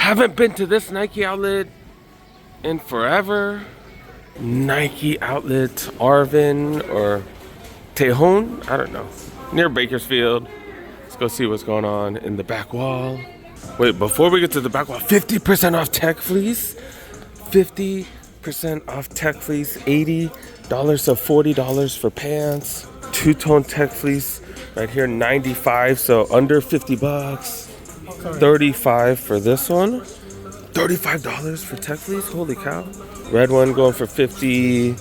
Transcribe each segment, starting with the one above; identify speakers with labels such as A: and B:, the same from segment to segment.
A: Haven't been to this Nike outlet in forever. Nike Outlet Arvin or Tejon, I don't know. Near Bakersfield. Let's go see what's going on in the back wall. Wait, before we get to the back wall, 50% off tech fleece. 50% off tech fleece, $80 to $40 for pants. Two-tone tech fleece right here, 95, so under 50 bucks. 35 for this one. $35 for tech fleece, holy cow. Red one going for 50.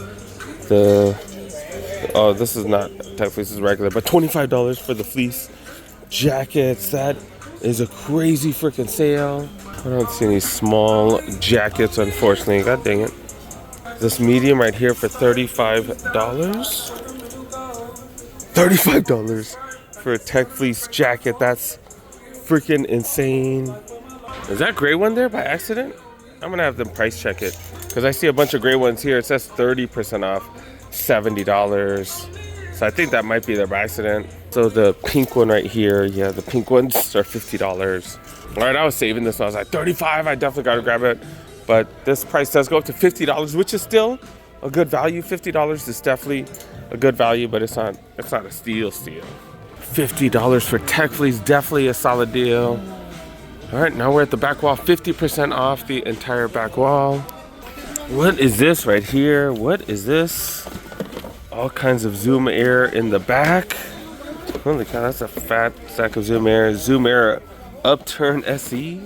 A: Oh, this is not tech fleece, this is regular, but $25 for the fleece jackets. That is a crazy freaking sale. I don't see any small jackets, unfortunately. God dang it. This medium right here for $35. $35 for a tech fleece jacket. That's freaking insane. Is that gray one there by accident? I'm gonna have them price check it because I see a bunch of gray ones here. It says 30% off, $70. So I think that might be there by accident. So the pink one right here, yeah, the pink ones are $50. All right, I was saving this one. I was like, 35, I definitely gotta grab it. But this price does go up to $50, which is still a good value. $50 is definitely a good value, but it's not a steal. $50 for tech fleece, definitely a solid deal. All right, now we're at the back wall, 50% off the entire back wall. What is this right here? What is this? All kinds of Zoom Air in the back. Holy cow, that's a fat sack of Zoom Air. Zoom Air Upturn SE.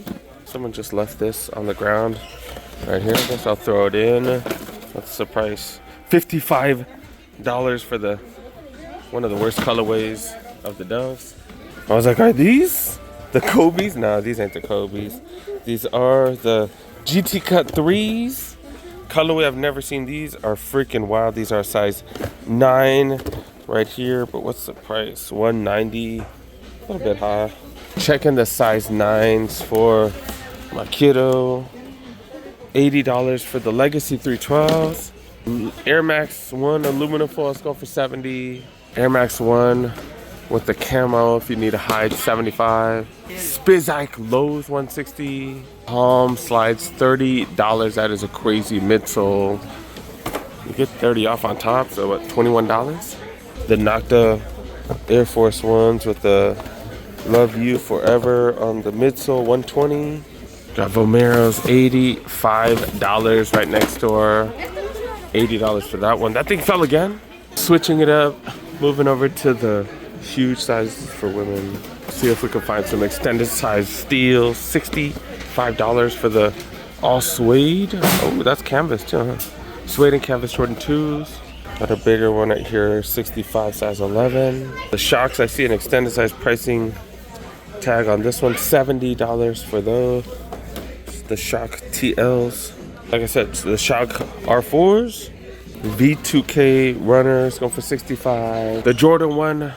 A: Someone just left this on the ground right here. I guess I'll throw it in. What's the price? $55 for the one of the worst colorways of the Doves. I was like, are these the Kobe's? No, these ain't the Kobe's. These are the GT Cut 3s. Colorway, I've never seen these. Are freaking wild. These are size 9 right here. But what's the price? $190. A little bit high. Checking the size 9s for my kiddo. $80 for the Legacy 312s. Air Max 1 aluminum foil. Let's go for $70. Air Max 1 with the camo if you need a hide, $75. Spizike Lows, $160. Palm Slides, $30. That is a crazy midsole. You get 30 off on top, so what, $21? The Nocta Air Force Ones with the Love You Forever on the midsole, $120. Got Vomeros, $85 right next door. $80 for that one. That thing fell again. Switching it up, moving over to the huge sizes for women. See if we can find some extended size steals. $65 for the all suede. Oh, that's canvas too, huh? Suede and canvas Jordan 2s. Got a bigger one right here, 65 size 11. The Shocks, I see an extended size pricing tag on this one, $70 for those. The Shock TLs. Like I said, the Shock R4s. V2K runners going for $65. The Jordan 1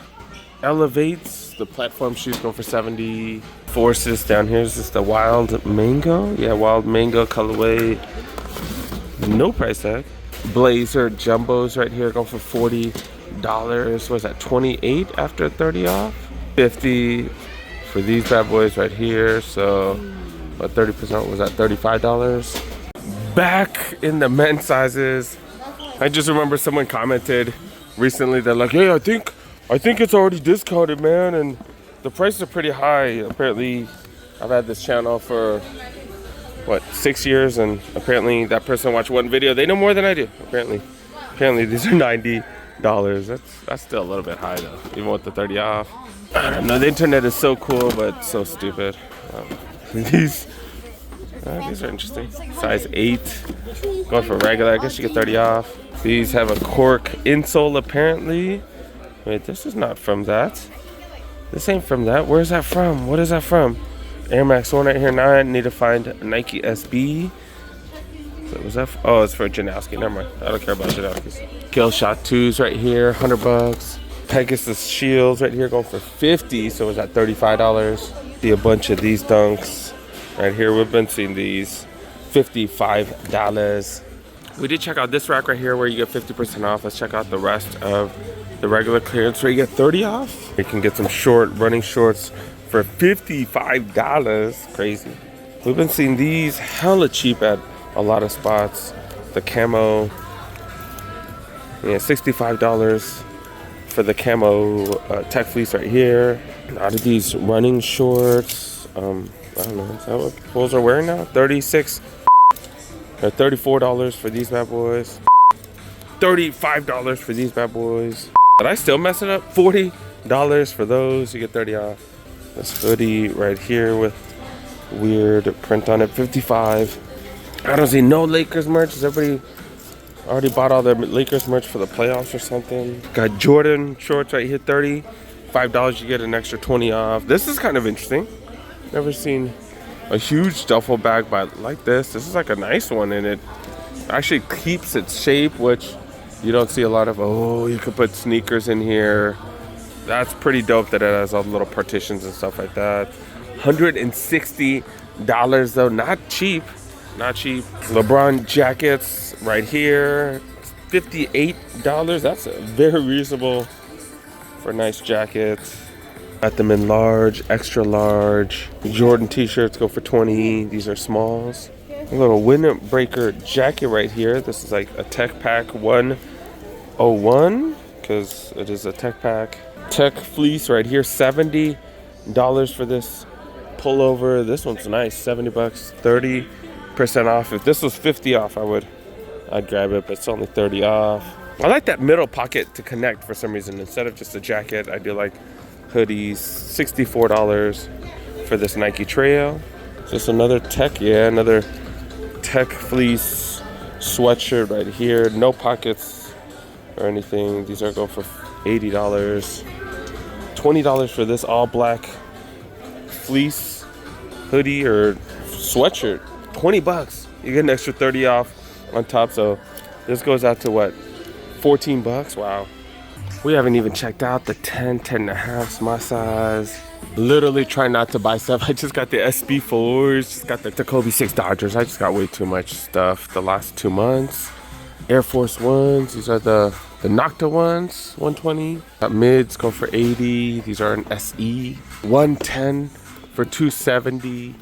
A: Elevates, the platform shoes going for $70. Forces down here is just the Wild Mango. Yeah, Wild Mango colorway. No price tag. Blazer Jumbos right here going for $40. What is that, 28 after 30 off? 50 for these bad boys right here. So, what, 30% was that, $35? Back in the men's sizes. I just remember someone commented recently, they're like, hey, I think it's already discounted, man, and the prices are pretty high. Apparently, I've had this channel for, what, 6 years, and apparently that person watched one video. They know more than I do, apparently. Apparently, these are $90. That's still a little bit high, though, even with the 30 off. I don't know, the internet is so cool, but so stupid. These are interesting. Size 8, going for regular. I guess you get 30 off. These have a cork insole, apparently. Wait, this is not from that. This ain't from that. Where's that from? What is that from? Air Max 1 right here. Now I need to find Nike SB. So was that? Oh, it's for Janowski. Never mind. I don't care about Janowski's. Kill Shot 2s right here, $100. Pegasus Shields right here going for $50. So was that $35? See a bunch of these dunks right here. We've been seeing these. $55. We did check out this rack right here where you get 50% off. Let's check out the rest of the regular clearance where you get 30 off. You can get some running shorts for $55. Crazy. We've been seeing these hella cheap at a lot of spots. The camo, yeah, $65 for the camo tech fleece right here. A lot of these running shorts. I don't know, is that what fools are wearing now? $36 or $34 for these bad boys. $35 for these bad boys. Did I still mess it up? $40 for those. You get 30 off. This hoodie right here with weird print on it, $55. I don't see no Lakers merch. Is everybody already bought all their Lakers merch for the playoffs or something? Got Jordan shorts right here, $35. You get an extra 20 off. This is kind of interesting. Never seen a huge duffel bag like this. This is like a nice one, and it actually keeps its shape, which you don't see a lot of. Oh, you could put sneakers in here. That's pretty dope that it has all the little partitions and stuff like that. $160 though, not cheap. Not cheap. LeBron jackets right here, $58. That's very reasonable for nice jackets. Got them in large, extra large. Jordan t-shirts go for $20. These are smalls. A little windbreaker jacket right here. This is like a Tech Pack 101 because it is a Tech Pack. Tech fleece right here, $70 for this pullover. This one's nice, $70, 30% off. If this was 50 off, I'd grab it, but it's only 30 off. I like that middle pocket to connect for some reason. Instead of just a jacket, I do like hoodies. $64 for this Nike Trail. Just another Tech, another Tech fleece sweatshirt right here. No pockets or anything. These are going for $80. $20 for this all black fleece hoodie or sweatshirt. $20. You get an extra 30 off on top. So this goes out to what? $14. Wow. We haven't even checked out the 10 and a half, my size. Literally trying not to buy stuff. I just got the SB4s, just got the Kobe 6 Dodgers. I just got way too much stuff the last 2 months. Air Force Ones, these are the Nocta ones, 120. Got mids, go for 80. These are an SE. 110 for 270.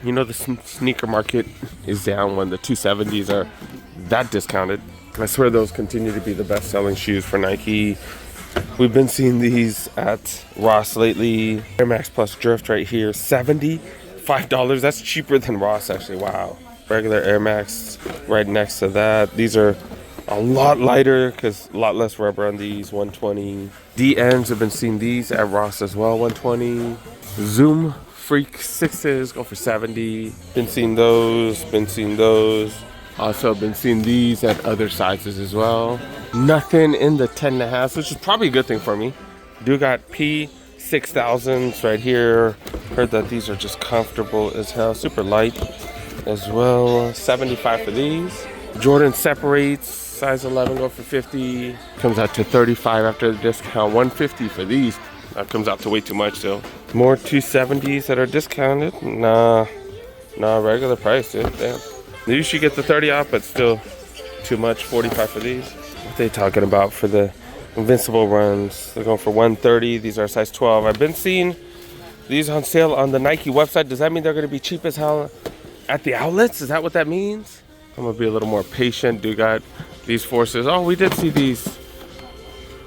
A: You know the sneaker market is down when the 270s are that discounted. I swear those continue to be the best selling shoes for Nike. We've been seeing these at Ross lately. Air Max Plus Drift right here, $75. That's cheaper than Ross actually, wow. Regular Air Max right next to that. These are a lot lighter because a lot less rubber on these, 120. DNs have been seeing these at Ross as well, 120. Zoom Freak 6s go for 70. Been seeing those. Also been seeing these at other sizes as well. Nothing in the 10 and a half, which is probably a good thing for me. Do got P6000s right here. Heard that these are just comfortable as hell, super light as well. 75 for these. Jordan separates, size 11 go for 50. Comes out to 35 after the discount. 150 for these. That comes out to way too much still. More 270s that are discounted. Nah, regular price, dude. Damn. You should get the 30 off, but still too much. 45 for these. What they talking about for the Invincible runs? They're going for 130. These are size 12. I've been seeing these on sale on the Nike website. Does that mean they're going to be cheap as hell at the outlets? Is that what that means? I'm going to be a little more patient. Do got these forces. Oh, we did see these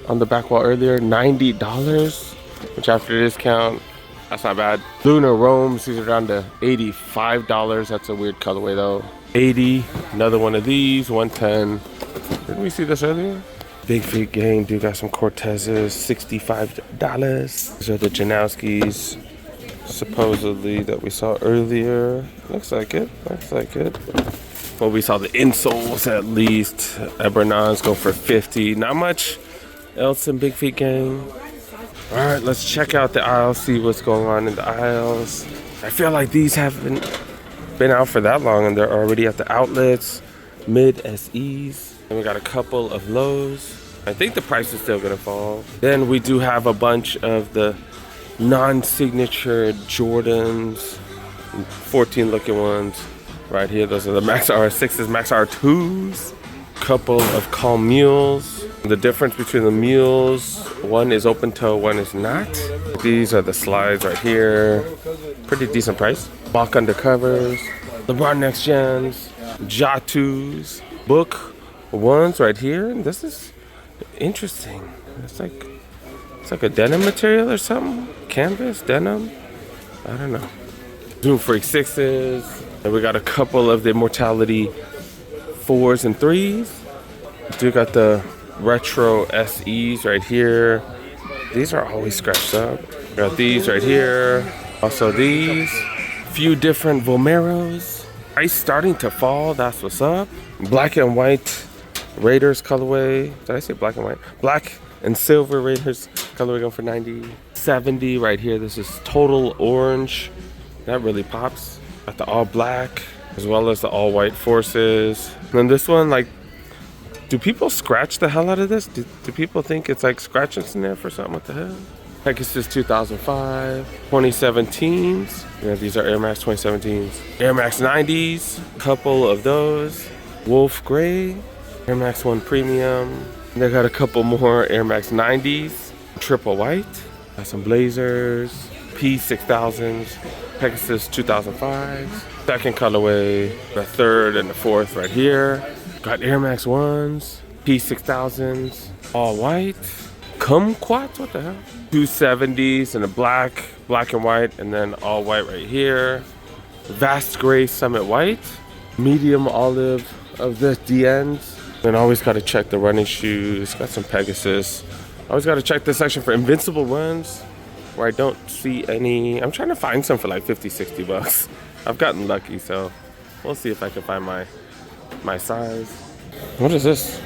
A: on the back wall earlier. $90, which after discount, that's not bad. Lunar Roams, these are down to $85. That's a weird colorway though. 80, another one of these, 110. Didn't we see this earlier? Big Feet Gang, do got some Cortezes, $65. These are the Janowskis, supposedly, that we saw earlier. Looks like it. Well, we saw the insoles at least. Ebernons go for 50. Not much else in Big Feet Gang. All right, let's check out the aisles, see what's going on in the aisles. I feel like these haven't been out for that long and they're already at the outlets. Mid SEs. And we got a couple of lows. I think the price is still gonna fall. Then we do have a bunch of the non-signature Jordans, 14 looking ones right here. Those are the Max R6s, Max R2s. Couple of Calm Mules. The difference between the mules, one is open toe, one is not. These are the slides right here. Pretty decent price. Bach undercovers, LeBron Next Gens, Jatus, Book ones right here. And this is interesting. It's like a denim material or something. Canvas, denim. I don't know. Zoom Freak 6s. And we got a couple of the Immortality 4s and 3s. We got the retro SEs right here. These are always scratched up. We got these right here. Also these. Few different Vomeros. Ice starting to fall. That's what's up. Black and white Raiders colorway. Did I say black and white? Black and silver Raiders colorway going for 90. 70 right here. This is total orange. That really pops. Got the all black as well as the all white Forces. And then this one, like, do people scratch the hell out of this? Do people think it's like scratching in there for something? What the hell? Pegasus 2005, 2017s. Yeah, these are Air Max 2017s. Air Max 90s, couple of those. Wolf Gray, Air Max 1 Premium. And they got a couple more Air Max 90s, triple white. Got some Blazers, P6000s, Pegasus 2005s. Second colorway, the third and the fourth right here. Got Air Max 1s, P6000s, all white. Kumquats, what the hell? 270s and a black and white, and then all white right here. Vast Gray Summit White, medium olive of the ends. And always got to check the running shoes. Got some Pegasus. Always got to check this section for Invincible ones where I don't see any. I'm trying to find some for like 50, 60 bucks. I've gotten lucky, so we'll see if I can find my size. What is this?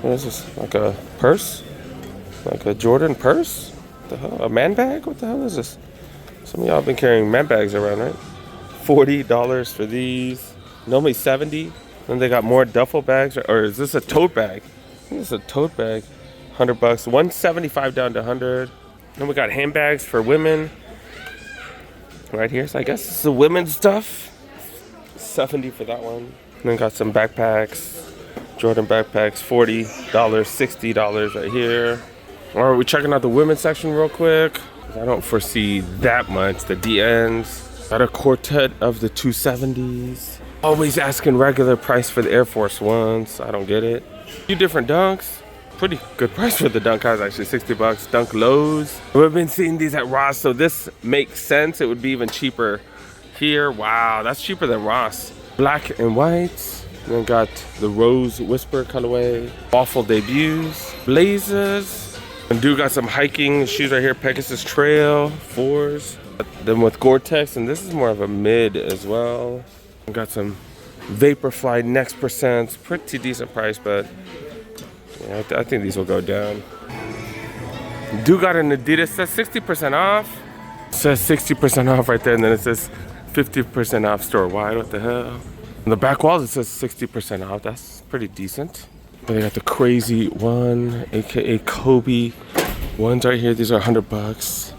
A: What is this? Like a purse? Like a Jordan purse? What the hell? A man bag? What the hell is this? Some of y'all have been carrying man bags around, right? $40 for these. Normally $70. Then they got more duffel bags. Or is this a tote bag? I think it's a tote bag. $100. $175 down to 100. Then we got handbags for women. Right here. So I guess it's the women's stuff. 70 for that one. And then got some backpacks. Jordan backpacks. $40. $60 right here. All right, we're checking out the women's section real quick. I don't foresee that much. The DNs. Got a quartet of the 270s. Always asking regular price for the Air Force Ones. I don't get it. A few different dunks. Pretty good price for the dunk guys, actually. $60. Dunk lows. We've been seeing these at Ross, so this makes sense. It would be even cheaper here. Wow, that's cheaper than Ross. Black and whites. And then got the Rose Whisper colorway. Awful debuts. Blazers. And dude got some hiking shoes right here, Pegasus Trail 4s. Then with Gore-Tex, and this is more of a mid as well. We got some Vaporfly Next Percents, pretty decent price, but yeah, I think these will go down. Dude got an Adidas, says 60% off. It says 60% off right there, and then it says 50% off store-wide. What the hell? On the back wall, it says 60% off. That's pretty decent. But they got the crazy one, aka Kobe ones right here. These are $100.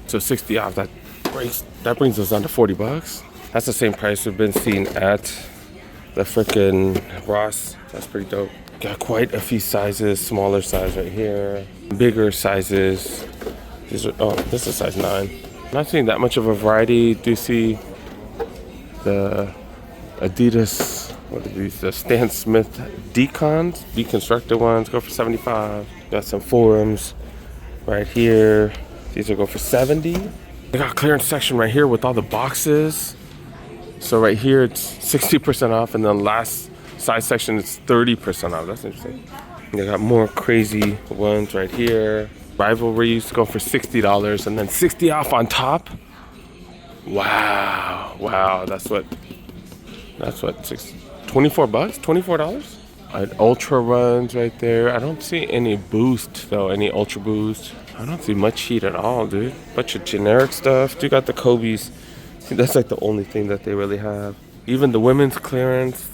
A: So 60 off. That brings us down to $40. That's the same price we've been seeing at the frickin' Ross. That's pretty dope. Got quite a few sizes. Smaller size right here. Bigger sizes. These are, oh, this is size 9. Not seeing that much of a variety. Do see the Adidas. What are these? The Stan Smith Decons, deconstructed ones, go for 75. Got some Forums right here. These will go for 70. They got a clearance section right here with all the boxes. So right here it's 60% off, and then last size section it's 30% off. That's interesting. They got more crazy ones right here. Rivalries go for $60, and then 60 off on top. Wow, that's what 24 bucks, $24. Ultra runs right there. I don't see any boost though, any ultra boost. I don't see much heat at all, dude. Bunch of generic stuff. Dude got the Kobe's. See, that's like the only thing that they really have. Even the women's clearance,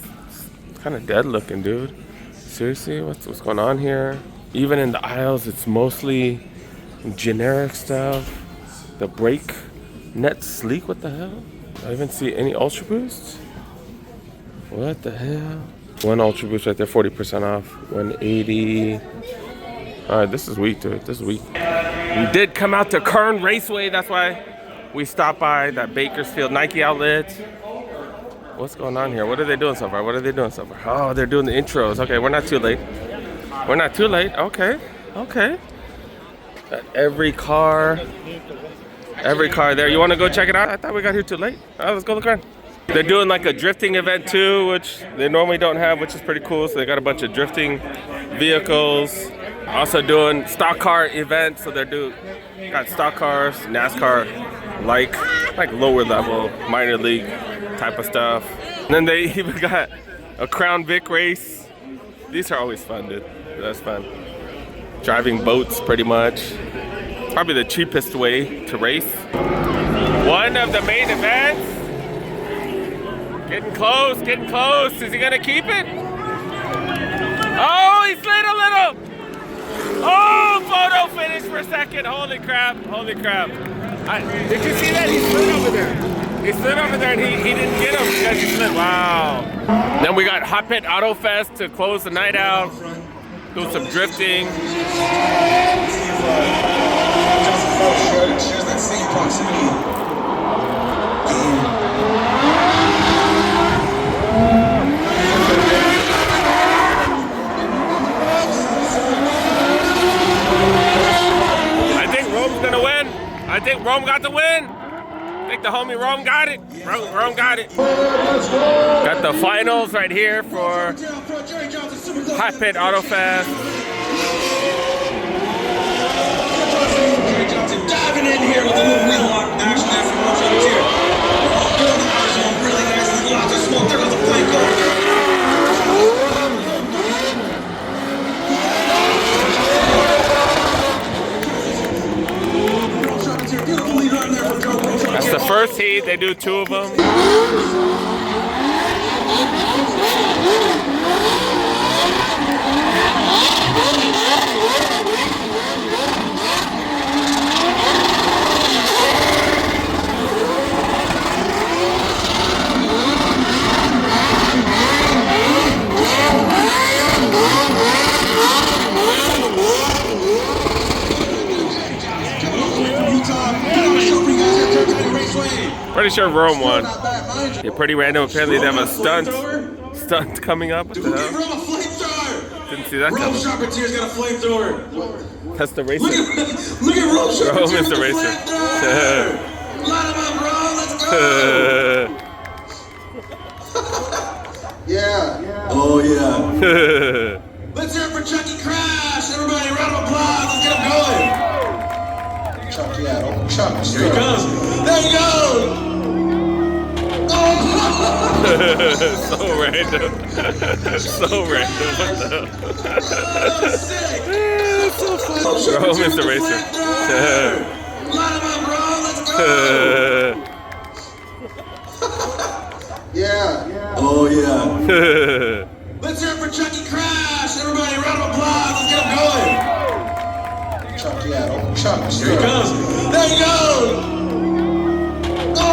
A: it's kind of dead looking, dude. Seriously, what's going on here? Even in the aisles, it's mostly generic stuff. The brake net sleek, what the hell? I even see any ultra boosts. What the hell? One ultra boost right there, 40% off. 180. All right, this is weak, dude. This is weak. We did come out to Kern Raceway. That's why We stopped by that Bakersfield Nike Outlet. What's going on here? What are they doing so far? What are they doing so far? Oh, they're doing the intros. Okay, we're not too late. We're not too late. Okay, okay. Every car there. You want to go check it out? I thought we got here too late. All right, let's go look around. They're doing like a drifting event too, which they normally don't have, which is pretty cool. So they got a bunch of drifting vehicles. Also doing stock car events. So got stock cars, NASCAR, like lower level, minor league type of stuff. And then they even got a Crown Vic race. These are always fun, dude. That's fun. Driving boats, pretty much. Probably the cheapest way to race. One of the main events. Getting close, getting close. Is he gonna keep it? Oh, he slid a little. Oh, photo finish for a second. Holy crap, holy crap. Did you see that? He slid over there. He slid over there and he didn't get him because he slid. Wow. Then we got Hot Pit Auto Fest to close the night out. Do some drifting. I think Rome's gonna win. I think Rome got the win. I think the homie Rome got it. Rome got it. Got the finals right here for Hot Pit Auto Fest.
B: Diving in here with a little wheel lock action there from Roche over here. Good zone, really nice. There's lots of smoke. There goes the flame going.
A: That's the first heat. They do two of them. Pretty sure Rome won. Yeah, pretty random. Apparently they have a stunt coming up. What the hell? Didn't see that coming.
B: Rome Charpentier's got a flamethrower.
A: That's the racer.
B: Look at Rome Charpentier.
A: Rome is the racer.
B: Line him up, Rome. Let's go. Yeah. Oh yeah. Let's hear it for Chucky Crash. Everybody, round of applause. Let's get him going. Chuck, yeah, don't Chuck. Here he comes. There he goes. Oh.
A: So random. So random. What the hell?
B: Sick.
A: So funny. Rome is the racer.
B: Line him up, Rome. Let's go. Yeah. Oh yeah. Let's hear it for Chucky Crash. Everybody, round of applause. Let's get him going. Chuck, yeah, don't Chuck. Here he comes. There he goes. Oh.